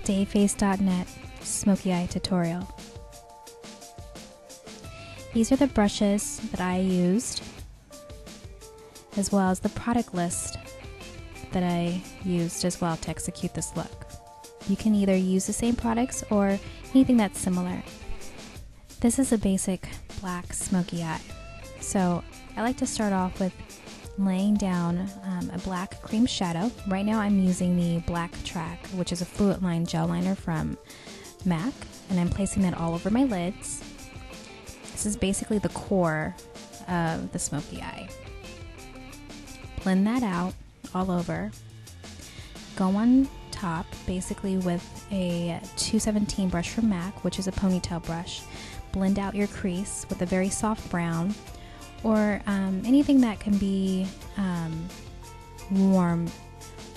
dayface.net Smokey Eye tutorial. These are the brushes that I used, as well as the product list that I used as well to execute this look. You can either use the same products or anything that's similar. This is a basic black smoky eye. So I like to start off with laying down a black cream shadow. Right now I'm using the Black Track, which is a fluid line gel liner from MAC, and I'm placing that all over my lids. This is basically the core of the smoky eye. Blend that out all over. Go on top basically with a 217 brush from MAC, which is a ponytail brush. Blend out your crease with a very soft brown, or anything that can be warm,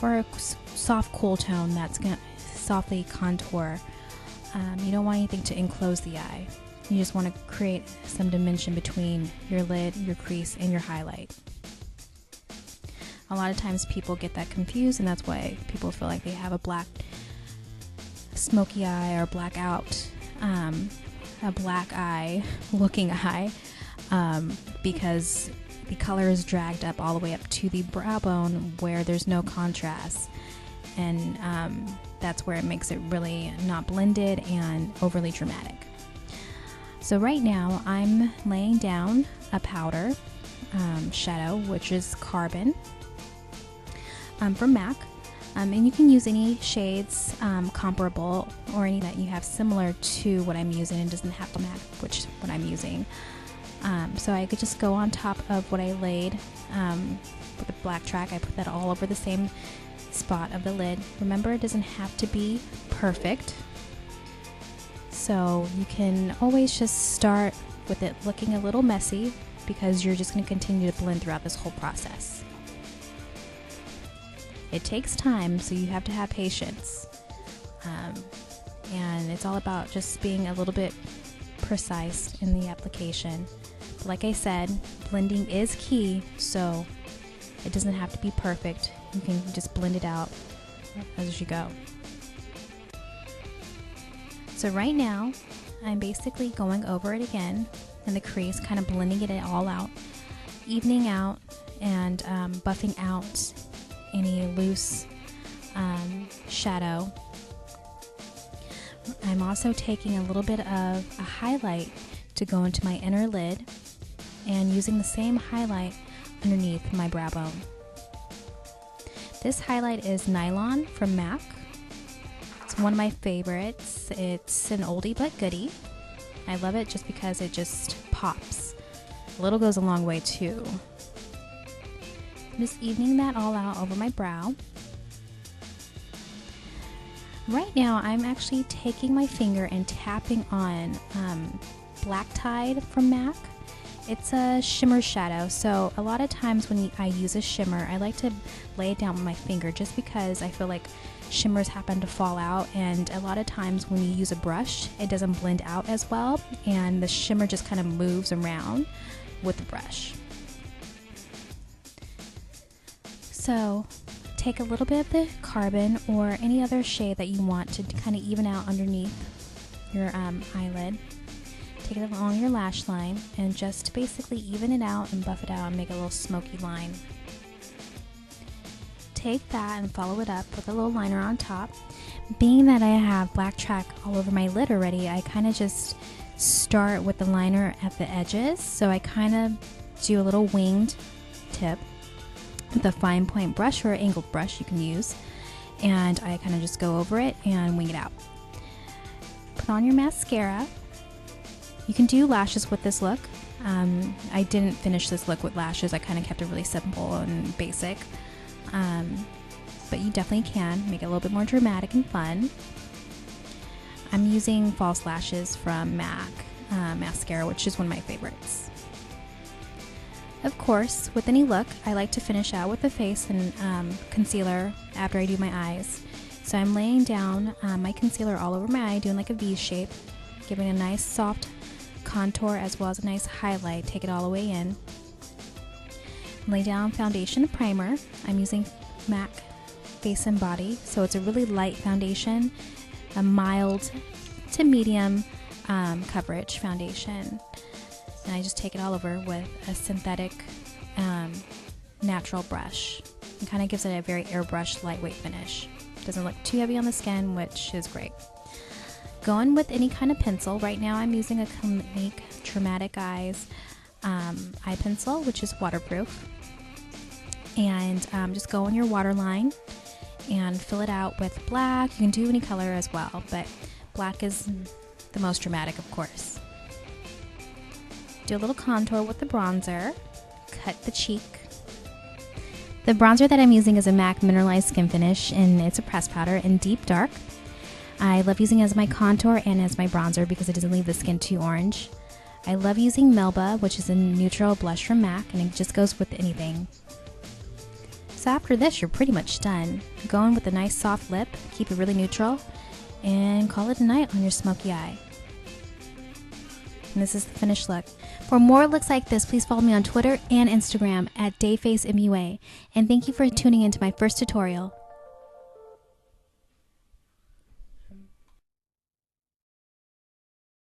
or a soft cool tone that's going to softly contour. You don't want anything to enclose the eye. You just want to create some dimension between your lid, your crease, and your highlight. A lot of times people get that confused, and that's why people feel like they have a black smoky eye or blackout, a black eye looking eye, because the color is dragged up all the way up to the brow bone where there's no contrast, and that's where it makes it really not blended and overly dramatic. So right now I'm laying down a powder shadow, which is Carbon from MAC, and you can use any shades comparable or any that you have similar to what I'm using. It doesn't have to MAC, which what I'm using. So I could just go on top of what I laid with the Black Track. I put that all over the same spot of the lid. Remember, it doesn't have to be perfect, so you can always just start with it looking a little messy, because you're just going to continue to blend throughout this whole process. It takes time, so you have to have patience, and it's all about just being a little bit precise in the application. But like I said, blending is key, so it doesn't have to be perfect. You can just blend it out as you go. So right now, I'm basically going over it again in the crease, kind of blending it all out, evening out, and buffing out any loose shadow. I'm also taking a little bit of a highlight to go into my inner lid, and using the same highlight underneath my brow bone. This highlight is Nylon from MAC. It's one of my favorites. It's an oldie but goodie. I love it just because it just pops. A little goes a long way too. I'm just evening that all out over my brow. Right now I'm actually taking my finger and tapping on Black Tide from MAC. It's a shimmer shadow, so a lot of times when I use a shimmer, I like to lay it down with my finger, just because I feel like shimmers happen to fall out, and a lot of times when you use a brush, it doesn't blend out as well, and the shimmer just kind of moves around with the brush. So take a little bit of the Carbon or any other shade that you want to kind of even out underneath your eyelid. Take it along your lash line and just basically even it out and buff it out and make a little smoky line. Take that and follow it up with a little liner on top. Being that I have Black Track all over my lid already, I kind of just start with the liner at the edges. So I kind of do a little winged tip with a fine point brush or angled brush you can use, and I kind of just go over it and wing it out. Put on your mascara. You can do lashes with this look. I didn't finish this look with lashes. I kind of kept it really simple and basic, but you definitely can make it a little bit more dramatic and fun. I'm using false lashes from MAC mascara, which is one of my favorites. Of course, with any look, I like to finish out with the face and concealer after I do my eyes. So I'm laying down my concealer all over my eye, doing like a V shape, giving a nice soft contour as well as a nice highlight. Take it all the way in. Lay down foundation and primer. I'm using MAC Face and Body, so it's a really light foundation. a mild to medium coverage foundation. And I just take it all over with a synthetic natural brush. It kind of gives it a very airbrush lightweight finish. Doesn't look too heavy on the skin, which is great. Going with any kind of pencil. Right now I'm using a Clinique Dramatic Eyes eye pencil, which is waterproof. And just go on your waterline and fill it out with black. You can do any color as well, but black is the most dramatic, of course. Do a little contour with the bronzer. Cut the cheek. The bronzer that I'm using is a MAC Mineralized Skin Finish, and it's a pressed powder in Deep Dark. I love using it as my contour and as my bronzer because it doesn't leave the skin too orange. I love using Melba, which is a neutral blush from MAC, and it just goes with anything. So after this, you're pretty much done. Go in with a nice soft lip, keep it really neutral, and call it a night on your smoky eye. And this is the finished look. For more looks like this, please follow me on Twitter and Instagram at DayFaceMUA. And thank you for tuning into my first tutorial.